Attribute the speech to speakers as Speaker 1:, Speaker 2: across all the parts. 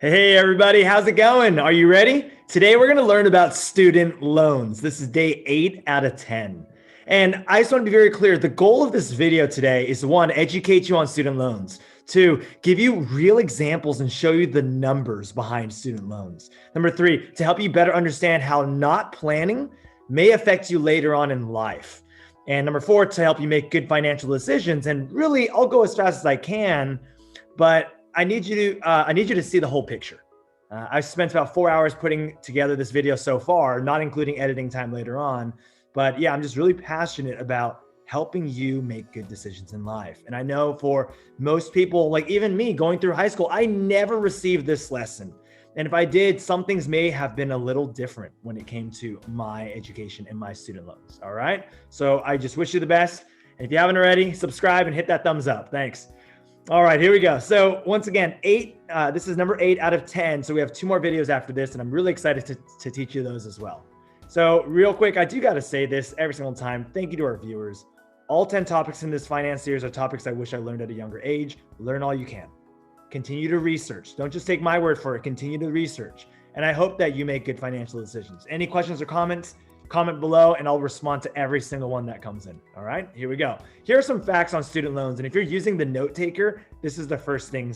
Speaker 1: Hey everybody, how's it going? Are you ready? Today we're going to learn about student loans. This is day 8 out of 10. And I just want to be very clear. The goal of this video today is to, 1, educate you on student loans. 2, give you real examples and show you the numbers behind student loans. Number 3, to help you better understand how not planning may affect you later on in life. And number 4, to help you make good financial decisions. And really, I'll go as fast as I can, but I need you to see the whole picture. I've spent about 4 hours putting together this video so far, not including editing time later on. But yeah, I'm just really passionate about helping you make good decisions in life. And I know for most people, like even me going through high school, I never received this lesson. And if I did, some things may have been a little different when it came to my education and my student loans. All right. So I just wish you the best. And if you haven't already, subscribe and hit that thumbs up. Thanks. All right, here we go. So once again, this is number 8 out of 10. So we have 2 more videos after this, and I'm really excited to teach you those as well. So real quick, I do got to say this every single time. Thank you to our viewers. All 10 topics in this finance series are topics I wish I learned at a younger age. Learn all you can. Continue to research. Don't just take my word for it. Continue to research. And I hope that you make good financial decisions. Any questions or comments? Comment below and I'll respond to every single one that comes in. All right, here we go. Here are some facts on student loans. And if you're using the note taker, this is the first thing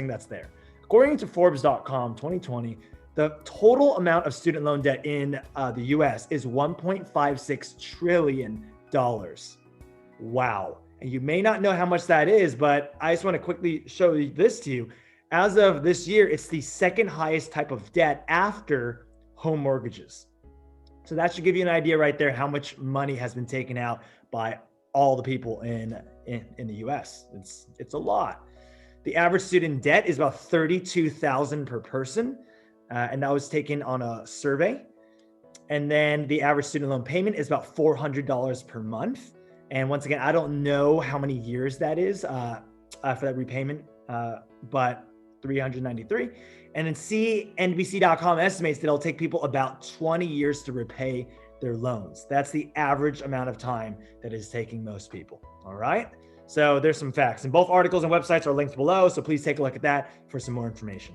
Speaker 1: that's there. According to Forbes.com 2020, the total amount of student loan debt in the US is $1.56 trillion. Wow. And you may not know how much that is, but I just want to quickly show this to you. As of this year, it's the second highest type of debt after home mortgages. So that should give you an idea right there how much money has been taken out by all the people in the US. It's a lot. The average student debt is about $32,000 per person, and that was taken on a survey. And then the average student loan payment is about $400 per month. And once again, I don't know how many years that is for that repayment, but 393. And then CNBC.com estimates that it'll take people about 20 years to repay their loans. That's the average amount of time that is taking most people. All right. So there's some facts, and both articles and websites are linked below. So please take a look at that for some more information.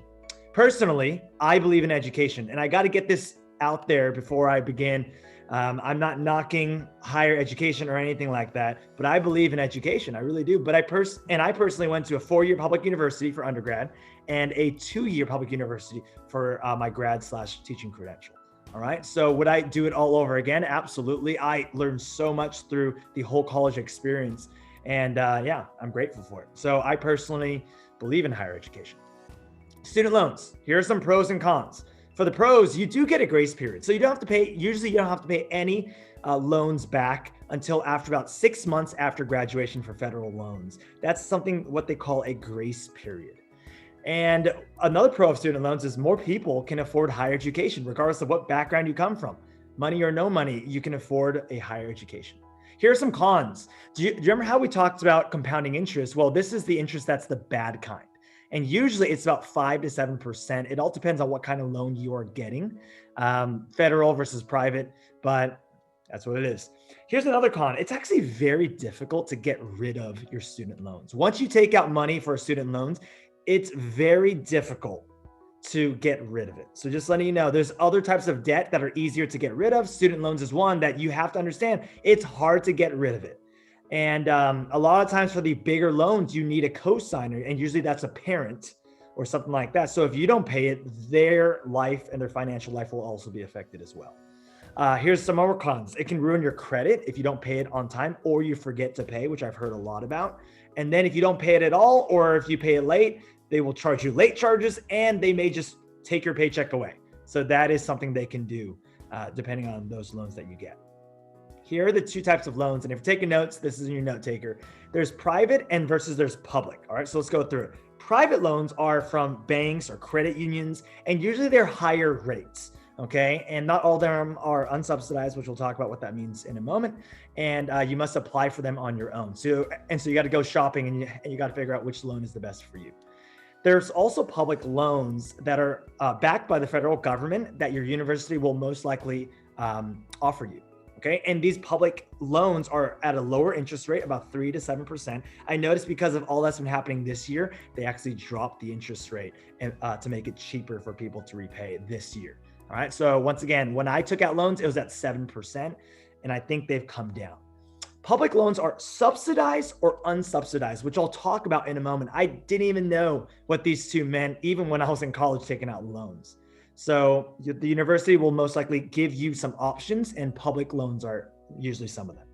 Speaker 1: Personally, I believe in education, and I got to get this out there before I begin. I'm not knocking higher education or anything like that, but I believe in education. I really do. But I personally went to a 4-year public university for undergrad and a 2-year public university for my grad/teaching credential. All right. So would I do it all over again? Absolutely. I learned so much through the whole college experience, and yeah, I'm grateful for it. So I personally believe in higher education. Student loans. Here are some pros and cons. For the pros, you do get a grace period. So you don't have to pay, usually you don't have to pay any loans back until after about 6 months after graduation for federal loans. That's what they call a grace period. And another pro of student loans is more people can afford higher education, regardless of what background you come from. Money or no money, you can afford a higher education. Here are some cons. Do you remember how we talked about compounding interest? Well, this is the interest that's the bad kind. And usually it's about 5 to 7%. It all depends on what kind of loan you are getting, federal versus private, but that's what it is. Here's another con. It's actually very difficult to get rid of your student loans. Once you take out money for student loans, it's very difficult to get rid of it. So just letting you know, there's other types of debt that are easier to get rid of. Student loans is one that you have to understand. It's hard to get rid of it. And a lot of times for the bigger loans, you need a cosigner, and usually that's a parent or something like that. So if you don't pay it, their life and their financial life will also be affected as well. Here's some more cons. It can ruin your credit if you don't pay it on time or you forget to pay, which I've heard a lot about. And then if you don't pay it at all, or if you pay it late, they will charge you late charges, and they may just take your paycheck away. So that is something they can do depending on those loans that you get. Here are the 2 types of loans. And if you're taking notes, this is in your note taker. There's private and versus there's public. All right, so let's go through it. Private loans are from banks or credit unions, and usually they're higher rates. Okay, and not all of them are unsubsidized, which we'll talk about what that means in a moment. And you must apply for them on your own. So you got to go shopping, and you got to figure out which loan is the best for you. There's also public loans that are backed by the federal government that your university will most likely offer you. Okay. And these public loans are at a lower interest rate, about 3 to 7%. I noticed because of all that's been happening this year, they actually dropped the interest rate and, to make it cheaper for people to repay this year. All right. So once again, when I took out loans, it was at 7%, and I think they've come down. Public loans are subsidized or unsubsidized, which I'll talk about in a moment. I didn't even know what these two meant, even when I was in college taking out loans. So the university will most likely give you some options, and public loans are usually some of them.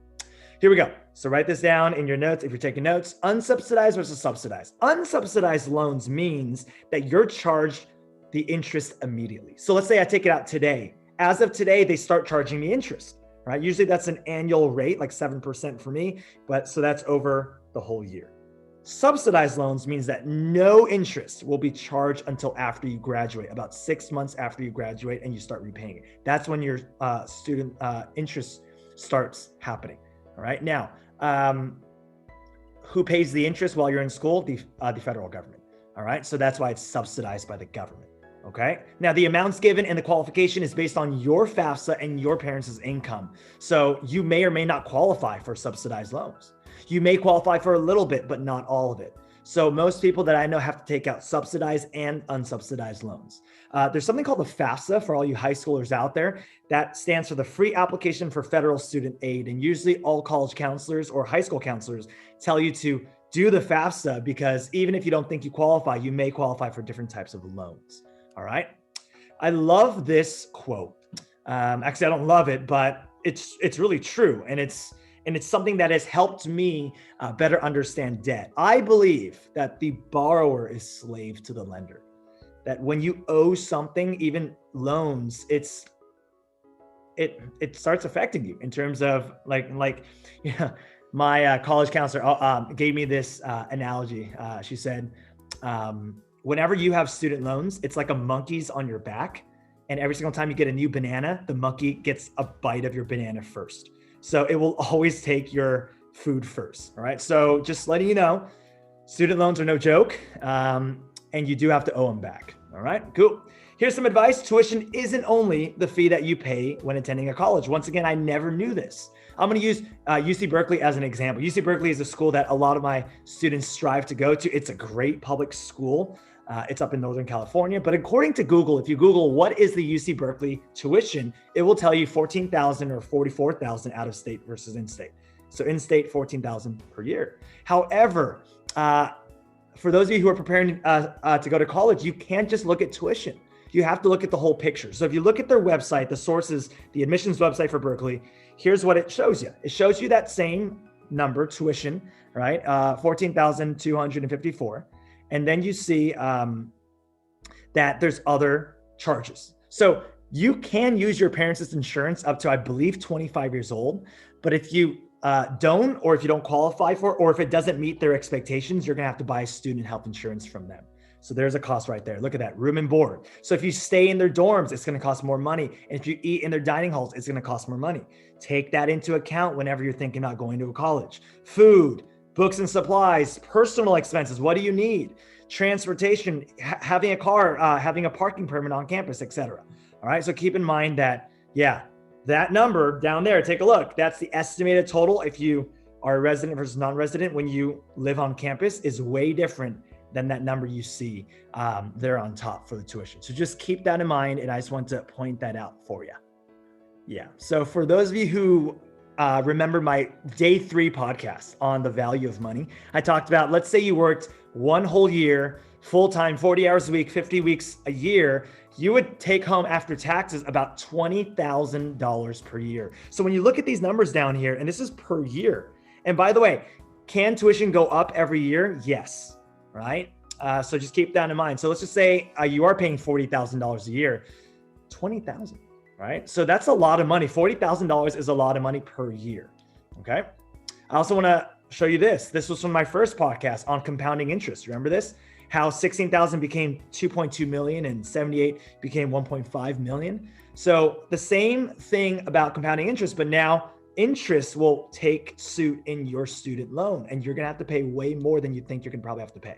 Speaker 1: Here we go. So write this down in your notes if you're taking notes. Unsubsidized versus subsidized. Unsubsidized loans means that you're charged the interest immediately. So let's say I take it out today. As of today, they start charging me interest, right? Usually that's an annual rate, like 7% for me, but so that's over the whole year. Subsidized loans means that no interest will be charged until after you graduate, about 6 months after you graduate and you start repaying it. That's when your student interest starts happening. All right. Now, who pays the interest while you're in school? The federal government. All right. So that's why it's subsidized by the government. Okay. Now the amounts given and the qualification is based on your FAFSA and your parents' income. So you may or may not qualify for subsidized loans. You may qualify for a little bit, but not all of it. So most people that I know have to take out subsidized and unsubsidized loans. There's something called the FAFSA for all you high schoolers out there. That stands for the Free Application for Federal Student Aid. And usually all college counselors or high school counselors tell you to do the FAFSA because even if you don't think you qualify, you may qualify for different types of loans. All right. I love this quote. Actually, I don't love it, but it's really true. And it's something that has helped me better understand debt. I believe that the borrower is slave to the lender. That when you owe something, even loans, it starts affecting you in terms of like my college counselor gave me this analogy. She said, whenever you have student loans, it's like a monkey's on your back. And every single time you get a new banana, the monkey gets a bite of your banana first. So it will always take your food first. All right. So just letting you know, student loans are no joke. And you do have to owe them back. All right, cool. Here's some advice. Tuition isn't only the fee that you pay when attending a college. Once again, I never knew this. I'm going to use UC Berkeley as an example. UC Berkeley is a school that a lot of my students strive to go to. It's a great public school. It's up in Northern California. But according to Google, if you Google what is the UC Berkeley tuition, it will tell you $14,000 or $44,000 out of state versus in-state. So in-state, $14,000 per year. However, for those of you who are preparing to go to college, you can't just look at tuition. You have to look at the whole picture. So if you look at their website, the sources, the admissions website for Berkeley, here's what it shows you. It shows you that same number, tuition, right? $14,254. And then you see that there's other charges. So you can use your parents' insurance up to, I believe, 25 years old. But if you don't, or if you don't qualify for it, or if it doesn't meet their expectations, you're going to have to buy student health insurance from them. So there's a cost right there. Look at that, room and board. So if you stay in their dorms, it's going to cost more money. And if you eat in their dining halls, it's going to cost more money. Take that into account whenever you're thinking about going to a college. Food, books and supplies, personal expenses. What do you need? Transportation, having a car, having a parking permit on campus, etc. All right. So keep in mind that, that number down there, take a look. That's the estimated total. If you are a resident versus non-resident, when you live on campus, is way different than that number you see there on top for the tuition. So just keep that in mind. And I just want to point that out for you. Yeah. So for those of you who remember my day 3 podcast on the value of money, I talked about, let's say you worked one whole year, full-time, 40 hours a week, 50 weeks a year, you would take home after taxes about $20,000 per year. So when you look at these numbers down here, and this is per year, and by the way, can tuition go up every year? Yes. Right? So just keep that in mind. So let's just say you are paying $40,000 a year, $20,000, right? So that's a lot of money. $40,000 is a lot of money per year. Okay. I also want to show you this. This was from my first podcast on compounding interest. Remember this? How 16,000 became 2.2 million and 78 became 1.5 million. So the same thing about compounding interest, but now interest will take suit in your student loan, and you're going to have to pay way more than you think you're going to probably have to pay.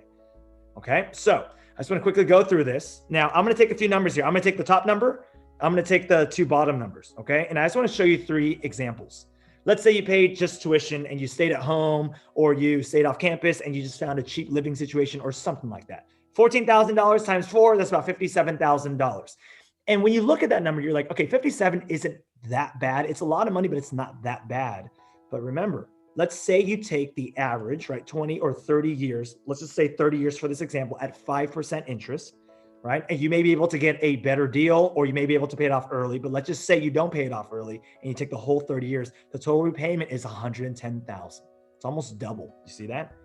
Speaker 1: Okay. So I just want to quickly go through this. Now I'm going to take a few numbers here. I'm going to take the top number, I'm going to take the two bottom numbers. Okay. And I just want to show you three examples. Let's say you paid just tuition and you stayed at home, or you stayed off campus and you just found a cheap living situation or something like that. $14,000 times 4, that's about $57,000. And when you look at that number, you're like, okay, 57 isn't that bad. It's a lot of money, but it's not that bad. But remember, let's say you take the average, right? 20 or 30 years. Let's just say 30 years for this example at 5% interest, right? And you may be able to get a better deal, or you may be able to pay it off early, but let's just say you don't pay it off early and you take the whole 30 years, the total repayment is $110,000. It's almost double. You see that?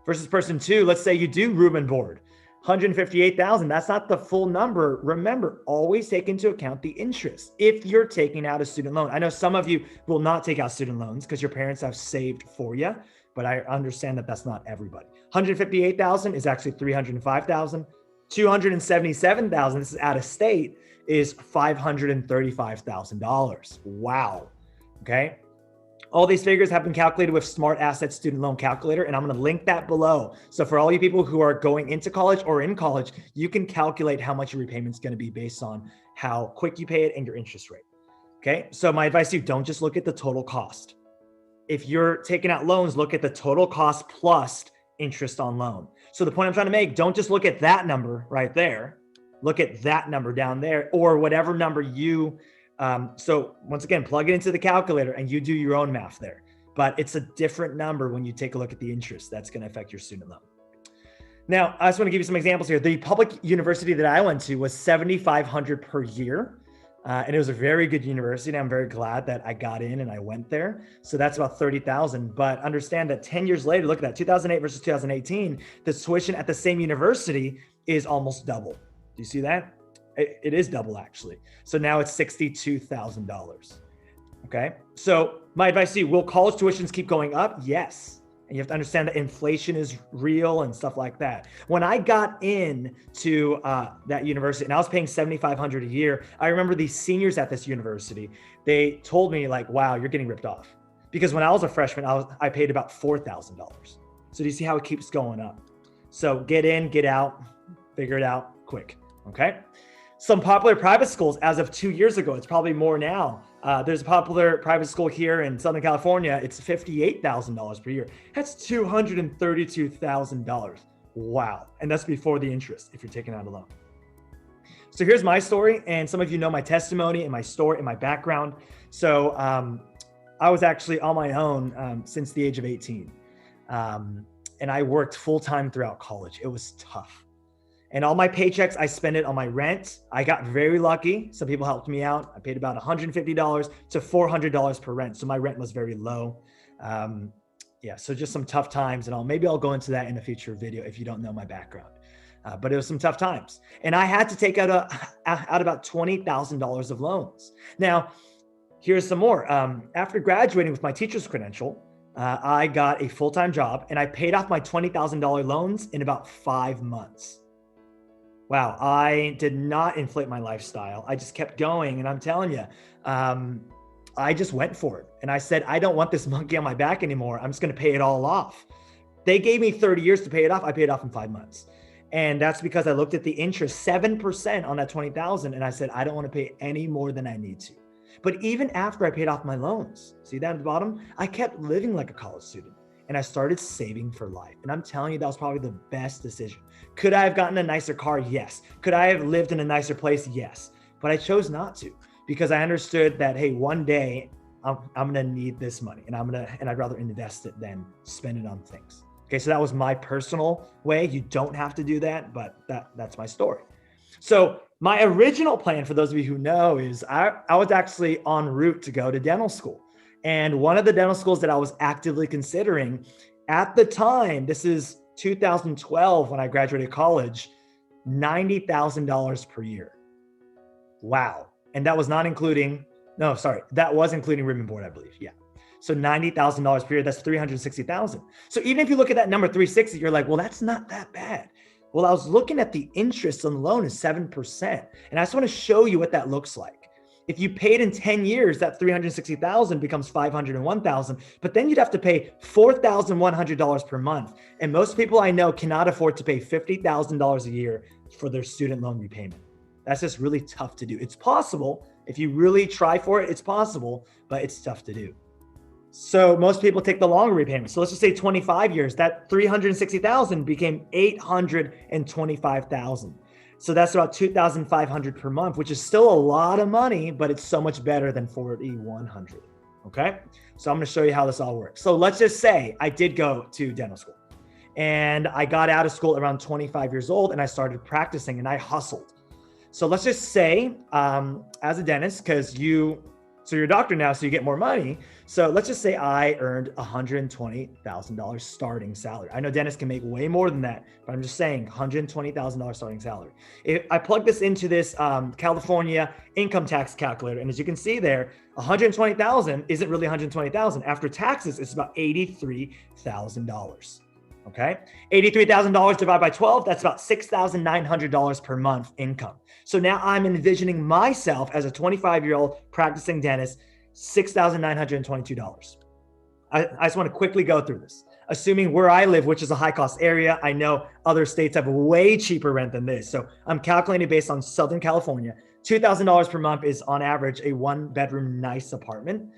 Speaker 1: Versus person two, let's say you do room and board, $158,000. That's not the full number. Remember, always take into account the interest if you're taking out a student loan. I know some of you will not take out student loans because your parents have saved for you, but I understand that that's not everybody. $158,000 is actually $305,000. $277,000, this is out of state, is $535,000. Wow. Okay. All these figures have been calculated with Smart Asset Student Loan Calculator, and I'm going to link that below. So for all you people who are going into college or in college, you can calculate how much your repayment is going to be based on how quick you pay it and your interest rate. Okay. So my advice to you, don't just look at the total cost. If you're taking out loans, look at the total cost plus interest on loan. So the point I'm trying to make, don't just look at that number right there. Look at that number down there, or whatever number you, so once again, plug it into the calculator and you do your own math there. But it's a different number when you take a look at the interest. That's going to affect your student loan. Now, I just want to give you some examples here. The public university that I went to was $7,500 per year. And it was a very good university. And I'm very glad that I got in and I went there. So that's about $30,000. But understand that 10 years later, look at that, 2008 versus 2018, the tuition at the same university is almost double. Do you see that? It is double, actually. So now it's $62,000. Okay. So my advice to you, will college tuitions keep going up? Yes. And you have to understand that inflation is real and stuff like that. When I got into that university and I was paying $7,500 a year, I remember the seniors at this university, they told me like, wow, you're getting ripped off. Because when I was a freshman, I paid about $4,000. So do you see how it keeps going up? So get in, get out, figure it out quick. Okay. Some popular private schools as of 2 years ago, it's probably more now. There's a popular private school here in Southern California. It's $58,000 per year. That's $232,000. Wow. And that's before the interest if you're taking out a loan. So here's my story. And some of you know my testimony and my story and my background. So I was actually on my own since the age of 18. And I worked full-time throughout college. It was tough. And all my paychecks, I spent it on my rent. I got very lucky. Some people helped me out. I paid about $150 to $400 per rent. So my rent was very low. Yeah, so just some tough times, and maybe I'll go into that in a future video if you don't know my background. But it was some tough times. And I had to take out about $20,000 of loans. Now, here's some more. After graduating with my teacher's credential, I got a full-time job and I paid off my $20,000 loans in about 5 months. Wow, I did not inflate my lifestyle. I just kept going. And I'm telling you, I just went for it. And I said, I don't want this monkey on my back anymore. I'm just going to pay it all off. They gave me 30 years to pay it off. I paid it off in 5 months. And that's because I looked at the interest, 7% on that 20,000. And I said, I don't want to pay any more than I need to. But even after I paid off my loans, see that at the bottom? I kept living like a college student. And I started saving for life. And I'm telling you, that was probably the best decision. Could I have gotten a nicer car? Yes. Could I have lived in a nicer place? Yes. But I chose not to, because I understood that, hey, one day I'm going to need this money, and I'd rather invest it than spend it on things. Okay. So that was my personal way. You don't have to do that, but that's my story. So my original plan, for those of you who know, is I was actually en route to go to dental school. And one of the dental schools that I was actively considering at the time, this is 2012 when I graduated college, $90,000 per year. Wow. And that was not including, no, sorry, that was including room and board, I believe. Yeah. So $90,000 per year, that's $360,000. So even if you look at that number 360, you're like, well, that's not that bad. Well, I was looking at the interest on the loan is 7%. And I just want to show you what that looks like. If you paid in 10 years, that $360,000 becomes $501,000, but then you'd have to pay $4,100 per month. And most people I know cannot afford to pay $50,000 a year for their student loan repayment. That's just really tough to do. It's possible. If you really try for it, it's possible, but it's tough to do. So most people take the longer repayment. So let's just say 25 years, that 360,000 became 825,000. So that's about 2,500 per month, which is still a lot of money, but it's so much better than 4,100. Okay. So I'm going to show you how this all works. So let's just say I did go to dental school and I got out of school around 25 years old and I started practicing and I hustled. So let's just say, as a dentist, so you're a doctor now, so you get more money. So let's just say I earned $120,000 starting salary. I know dentists can make way more than that, but I'm just saying $120,000 starting salary. If I plug this into this California income tax calculator, and as you can see there, 120,000 isn't really 120,000. After taxes, it's about $83,000. Okay, $83,000 divided by 12, that's about $6,900 per month income. So now I'm envisioning myself as a 25-year-old practicing dentist, $6,922. I just want to quickly go through this. Assuming where I live, which is a high cost area, I know other states have way cheaper rent than this. So I'm calculating based on Southern California. $2,000 per month is on average a 1-bedroom nice apartment.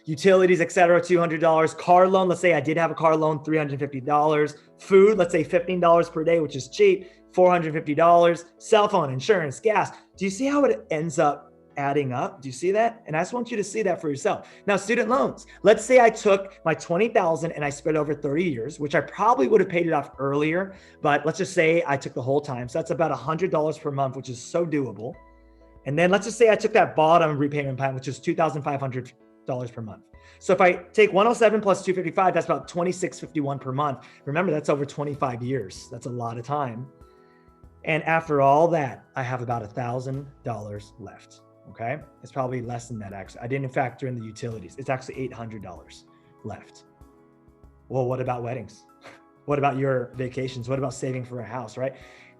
Speaker 1: Utilities, et cetera, $200. Car loan, let's say I did have a car loan, $350. Food, let's say $15 per day, which is cheap, $450. Cell phone, insurance, gas. Do you see how it ends up adding up? Do you see that? And I just want you to see that for yourself. Now, student loans. Let's say I took my $20,000 and I spread over 30 years, which I probably would have paid it off earlier, but let's just say I took the whole time. So that's about $100 per month, which is so doable. And then let's just say I took that bottom repayment plan, which is $2,500 per month. So if I take 107 plus 255, that's about 2651 per month. Remember, that's over 25 years. That's a lot of time. And after all that, I have about $1,000 left. Okay. It's probably less than that, actually. I didn't factor in the utilities. It's actually $800 left. Well, what about weddings? What about your vacations? What about saving for a house, right?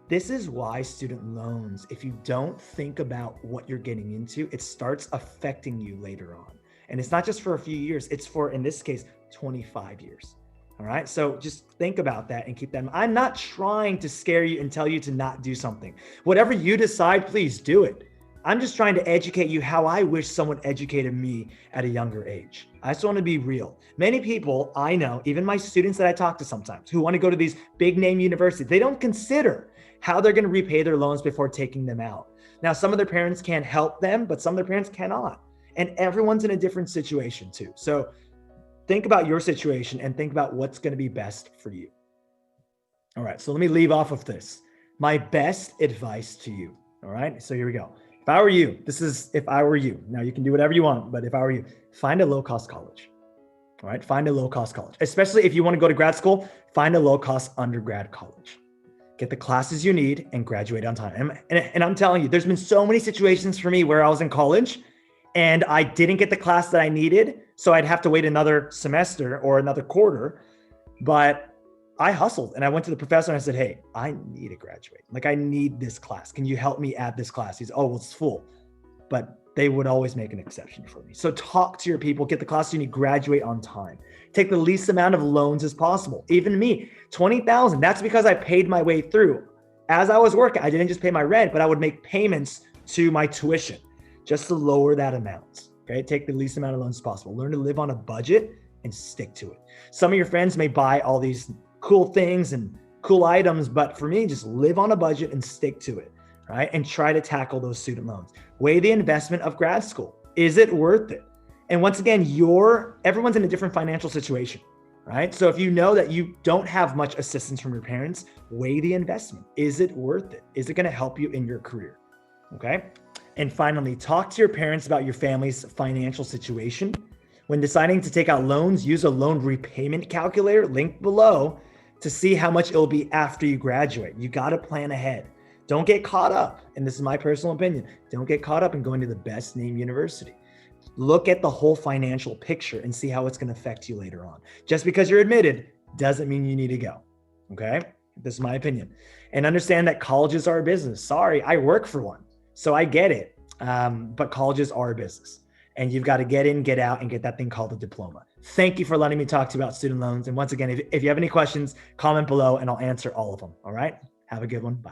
Speaker 1: This is why student loans, if you don't think about what you're getting into, it starts affecting you later on. And it's not just for a few years, it's for, in this case, 25 years. All right. So just think about that and keep that in mind. I'm not trying to scare you and tell you to not do something. Whatever you decide, please do it. I'm just trying to educate you how I wish someone educated me at a younger age. I just want to be real. Many people I know, even my students that I talk to sometimes, who want to go to these big name universities, they don't consider how they're going to repay their loans before taking them out. Now, some of their parents can help them, but some of their parents cannot. And everyone's in a different situation too. So think about your situation and think about what's going to be best for you. All right. So let me leave off with this. My best advice to you. All right. So here we go. If I were you, this is if I were you. Now you can do whatever you want, but if I were you, find a low cost college. All right. Find a low cost college, especially if you want to go to grad school, find a low cost undergrad college. Get the classes you need and graduate on time. And I'm telling you, there's been so many situations for me where I was in college and I didn't get the class that I needed. So I'd have to wait another semester or another quarter, but I hustled and I went to the professor and I said, hey, I need to graduate. Like, I need this class. Can you help me add this class? He's, oh, well, it's full, but they would always make an exception for me. So talk to your people, get the class you need, graduate on time. Take the least amount of loans as possible. Even me, 20,000. That's because I paid my way through. As I was working, I didn't just pay my rent, but I would make payments to my tuition just to lower that amount. Okay. Take the least amount of loans as possible. Learn to live on a budget and stick to it. Some of your friends may buy all these cool things and cool items, but for me, just live on a budget and stick to it. Right. And try to tackle those student loans. Weigh the investment of grad school. Is it worth it? And once again, everyone's in a different financial situation, right? So if you know that you don't have much assistance from your parents, weigh the investment. Is it worth it? Is it going to help you in your career? Okay. And finally, talk to your parents about your family's financial situation. When deciding to take out loans, use a loan repayment calculator linked below to see how much it'll be after you graduate. You got to plan ahead. Don't get caught up, and this is my personal opinion, don't get caught up in going to the best name university. Look at the whole financial picture and see how it's going to affect you later on. Just because you're admitted doesn't mean you need to go, okay? This is my opinion. And understand that colleges are a business. Sorry, I work for one, so I get it, but colleges are a business. And you've got to get in, get out, and get that thing called a diploma. Thank you for letting me talk to you about student loans. And once again, if you have any questions, comment below, and I'll answer all of them, all right? Have a good one. Bye.